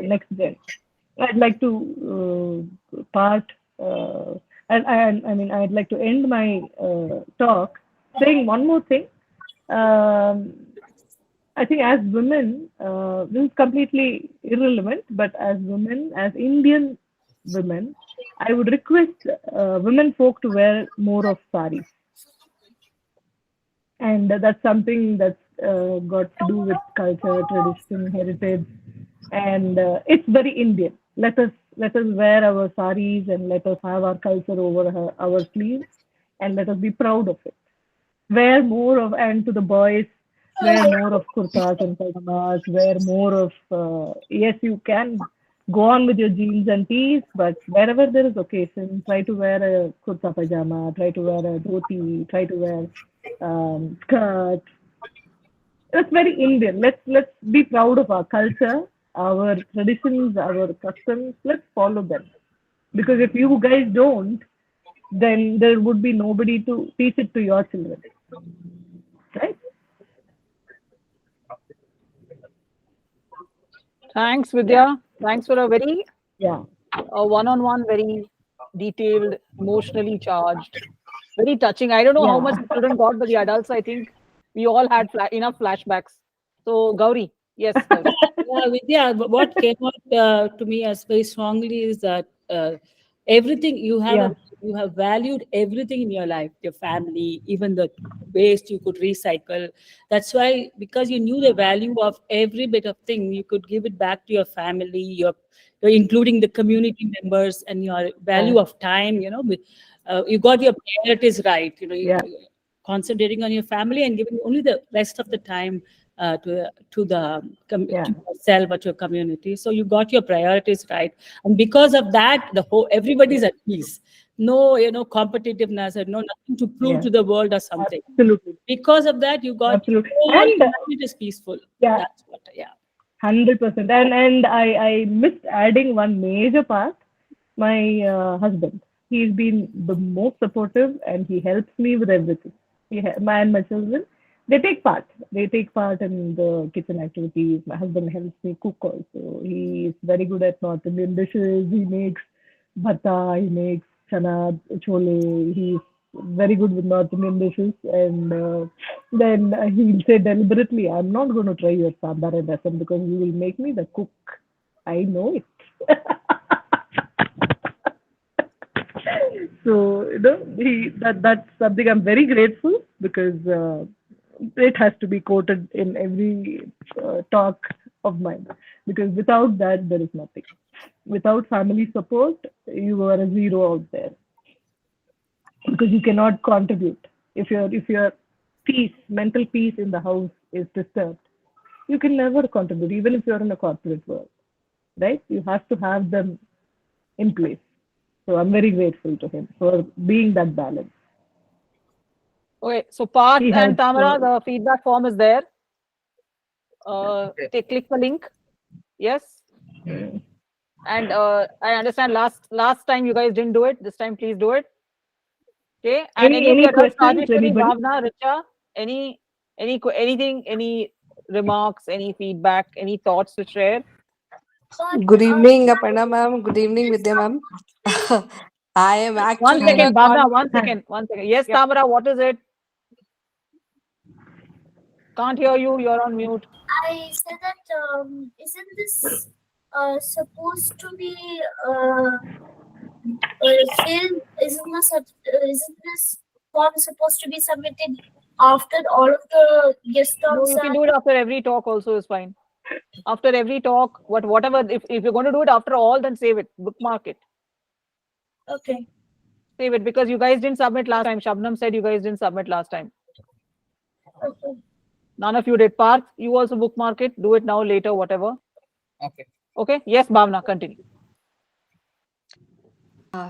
next gen. I'd like to part, I'd like to end my talk saying one more thing. I think as women, this is completely irrelevant, but as women, as Indian women, I would request women folk to wear more of saris. And that's something that's got to do with culture, tradition, heritage, and it's very Indian. Let us wear our saris, and let us have our culture over our sleeves, and let us be proud of it. Wear more of, and to the boys, wear more of kurtas and pajamas, wear more of, yes, you can Go on with your jeans and tees, but wherever there is occasion, try to wear a kurta pajama, try to wear a dhoti, try to wear skirt. It's very Indian. Let's be proud of our culture, our traditions, our customs. Let's follow them. Because if you guys don't, then there would be nobody to teach it to your children, right? Thanks, Yeah, Vidya. Thanks for a very yeah, one-on-one, very detailed, emotionally charged, very touching. I don't know how yeah. much the children got, but the adults, I think we all had enough flashbacks. So, Gauri, yes, Gauri. Yeah, Vidya, what came out to me as very strongly is that everything Yeah, you have valued everything in your life, your family, even the waste you could recycle. That's why, because you knew the value of every bit of thing, you could give it back to your family, your including the community members, and your yeah, value of time. You got your priorities right. yeah, Concentrating on your family and giving only the rest of the time yeah, to yourself or to your community. So you got your priorities right, and because of that, the whole everybody's at peace. No, competitiveness, and no nothing to prove yeah. to the world or something. Absolutely, Because of that, you got your absolutely. whole And planet is peaceful. yeah, That's what. Yeah. 100%. And I missed adding one major part. My husband, he's been the most supportive, and he helps me with everything. My and my children, they take part. They take part in the kitchen activities. My husband helps me cook also. He is very good at North Indian dishes. He makes bhata, he makes chana, chole. He's very good with North Indian dishes. And then he'll say deliberately, I'm not going to try your sambar and rasam because you will make me the cook. I know it. So that's something I'm very grateful, because it has to be quoted in every talk of mine, because without that there is nothing. Without family support, you are a zero out there, because you cannot contribute. If your mental peace in the house is disturbed, you can never contribute, even if you're in a corporate world, right? You have to have them in place. So I'm very grateful to him for being that balance. Okay, so Parth He and helps. Tamara, the feedback form is there. Okay. Click the link. Yes. Mm. And I understand last time you guys didn't do it. This time, please do it. Okay. And any of Any the adults, questions, Rajeshwari, anybody? Bhavna, Richa, anything, any remarks, any feedback, any thoughts to share? But Good evening, yeah, Aparna ma'am. Good evening, yes, Vidya ma'am. I am One actually in Hi. a second, Bhavna, con. one Hi. second, one second. Yes, Yep. Tamara, what is it? Can't hear you. You're on mute. I said that isn't this supposed to be uh, filled? Isn't this form supposed to be submitted after all of the guest No, talks you can are do it after every talk also is fine. After every talk, whatever, if you're going to do it after all, then save it, bookmark it. okay? Save it because you guys didn't submit last time. Shabnam said you guys didn't submit last time. Okay. None of you did. Parth, you also bookmark it. Do it now, later, whatever. Okay. Okay. Yes, Bhavna, continue.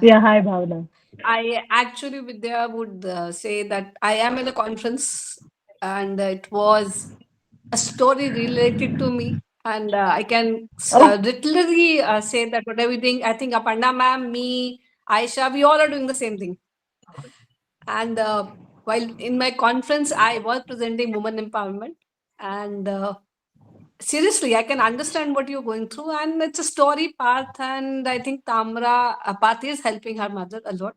Yeah, hi, Bhavna. I actually, Vidya, would say that I am in a conference, and it was a story related to me. And I can Oh, literally say that what everything, I think Aparna ma'am, me, Aisha, we all are doing the same thing. And while in my conference, I was presenting women empowerment. And seriously, I can understand what you're going through. And it's a story path. And I think Tamra, Path is helping her mother a lot.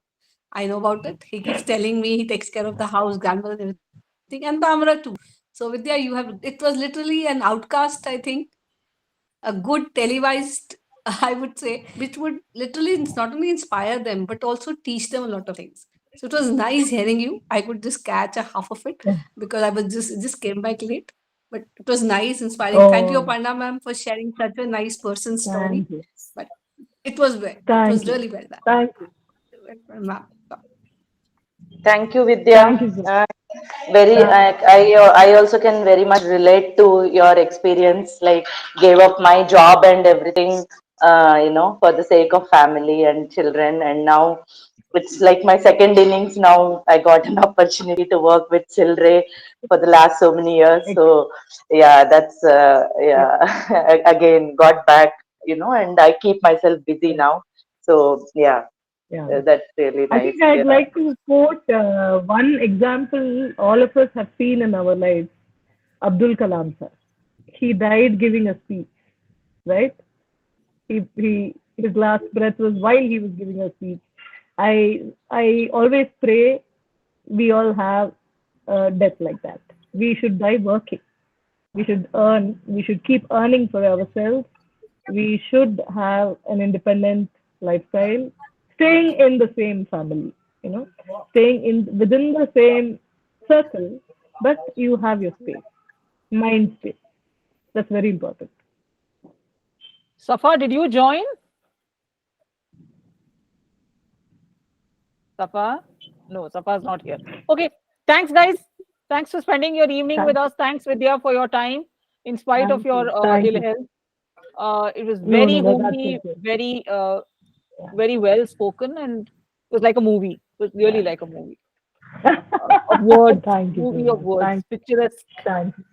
I know about it. He keeps telling me he takes care of the house, grandmother, and everything. And Tamra too. So, Vidya, it was literally an outcast, I think, a good televised, I would say, which would literally not only inspire them, but also teach them a lot of things. So it was nice hearing you. I could just catch a half of it yeah. because I was just came back late. But it was nice, inspiring. Thank you, Oh, Aparna ma'am, for sharing such a nice person's story. thank you. But it was Thank you. really well done. Thank you. Ma'am. Thank you, Thank Vidya. you, sir. Very, Thank I also can very much relate to your experience. Like, gave up my job and everything for the sake of family and children. And now it's like my second innings. Now I got an opportunity to work with Cilre for the last so many years. So yeah, that's again got back, and I keep myself busy now. So yeah, Yeah. that's really I nice. think I'd Yeah. like to quote one example all of us have seen in our lives. Abdul Kalam sir. He died giving a speech, right? His last breath was while he was giving a speech. I always pray we all have a death like that. We should die working. We should earn. We should keep earning for ourselves. We should have an independent lifestyle, staying in the same family, staying in within the same circle, but you have your space, mind space. That's very important. Safa, did you join? Safa? No, Safa's not here. Okay. Thanks, guys. Thanks for spending your evening with us. Thanks, Vidya, for your time, in spite of your Thank ill you. health. It was No, very no, that's homely, okay. very well spoken, and it was like a movie. It was really like a movie of words, Thank you so movie of much. words, picturesque. Thank you.